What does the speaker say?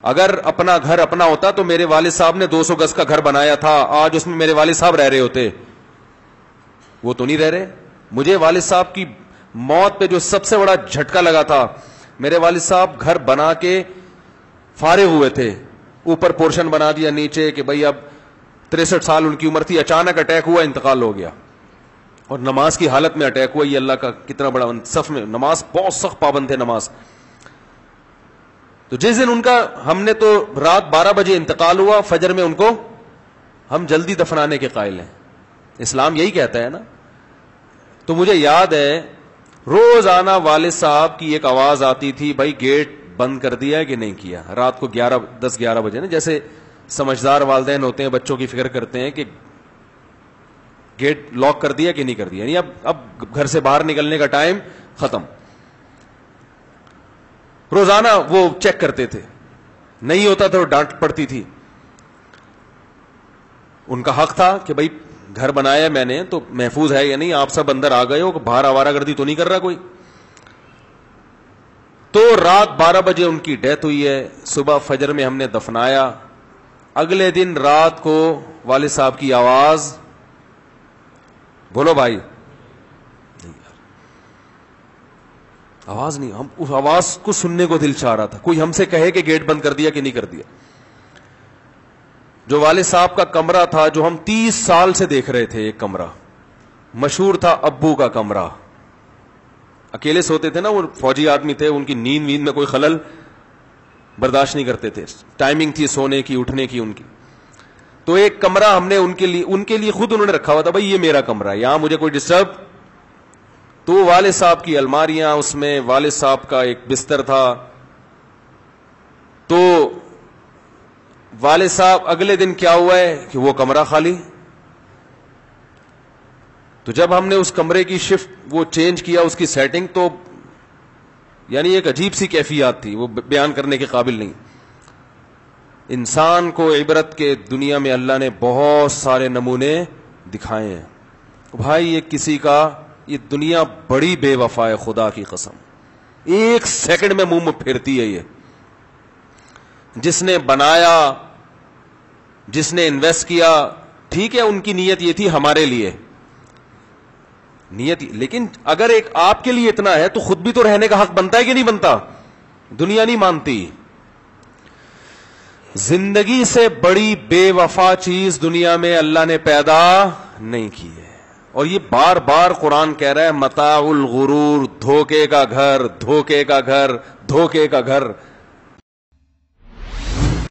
اگر اپنا گھر اپنا ہوتا تو میرے والد صاحب نے 200 گز کا گھر بنایا تھا, آج اس میں میرے والد صاحب رہ رہے ہوتے. وہ تو نہیں رہ رہے. مجھے والد صاحب کی موت پہ جو سب سے بڑا جھٹکا لگا تھا, میرے والد صاحب گھر بنا کے فارغ ہوئے تھے, اوپر پورشن بنا دیا, نیچے کہ بھئی اب 63 سال ان کی عمر تھی, اچانک اٹیک ہوا, انتقال ہو گیا. اور نماز کی حالت میں اٹیک ہوا. یہ اللہ کا کتنا بڑا صف میں نماز, بہت سخت پابند تھے نماز. تو جس دن ان کا, ہم نے تو رات 12 بجے انتقال ہوا, فجر میں ان کو ہم جلدی دفنانے کے قائل ہیں. اسلام یہی کہتا ہے نا. تو مجھے یاد ہے روزانہ والد صاحب کی ایک آواز آتی تھی, بھائی گیٹ بند کر دیا ہے کہ نہیں کیا. رات کو 10-11 بجے نا, جیسے سمجھدار والدین ہوتے ہیں بچوں کی فکر کرتے ہیں کہ گیٹ لاک کر دیا کہ نہیں کر دیا, یعنی اب گھر سے باہر نکلنے کا ٹائم ختم. روزانہ وہ چیک کرتے تھے, نہیں ہوتا تو ڈانٹ پڑتی تھی. ان کا حق تھا کہ بھائی گھر بنایا میں نے تو محفوظ ہے یا نہیں, آپ سب اندر آ گئے ہو, باہر آوارہ گردی تو نہیں کر رہا کوئی. تو رات 12 بجے ان کی ڈیتھ ہوئی ہے. صبح فجر میں ہم نے دفنایا. اگلے دن رات کو والد صاحب کی آواز, بولو بھائی, آواز نہیں. ہم اس آواز کو سننے کو دل چاہ رہا تھا. کوئی ہم سے کہے کہ گیٹ بند کر دیا کہ نہیں کر دیا. جو والد صاحب کا کمرہ تھا, جو ہم 30 سال سے دیکھ رہے تھے, ایک کمرہ مشہور تھا ابو کا کمرہ, اکیلے سوتے تھے نا, وہ فوجی آدمی تھے, ان کی نیند میں کوئی خلل برداشت نہیں کرتے تھے, ٹائمنگ تھی سونے کی اٹھنے کی ان کی. تو ایک کمرہ ہم نے ان کے لیے خود انہوں نے رکھا ہوا تھا, بھائی یہ میرا کمرہ ہے, یہاں مجھے کوئی ڈسٹرب. تو والد صاحب کی الماریاں, اس میں والد صاحب کا ایک بستر تھا. تو والد صاحب اگلے دن کیا ہوا ہے کہ وہ کمرہ خالی. تو جب ہم نے اس کمرے کی شفٹ وہ چینج کیا, اس کی سیٹنگ, تو یعنی ایک عجیب سی کیفیات تھی, وہ بیان کرنے کے قابل نہیں. انسان کو عبرت کے دنیا میں اللہ نے بہت سارے نمونے دکھائے ہیں. بھائی یہ کسی کا, یہ دنیا بڑی بے وفا ہے, خدا کی قسم, ایک سیکنڈ میں منہ پھیرتی ہے. یہ جس نے بنایا, جس نے انویسٹ کیا, ٹھیک ہے ان کی نیت یہ تھی ہمارے لیے نیت, لیکن اگر ایک آپ کے لیے اتنا ہے تو خود بھی تو رہنے کا حق بنتا ہے کہ نہیں بنتا. دنیا نہیں مانتی. زندگی سے بڑی بے وفا چیز دنیا میں اللہ نے پیدا نہیں کی ہے. اور یہ بار بار قرآن کہہ رہا ہے, متاع الغرور, دھوکے کا گھر, دھوکے کا گھر, دھوکے کا گھر.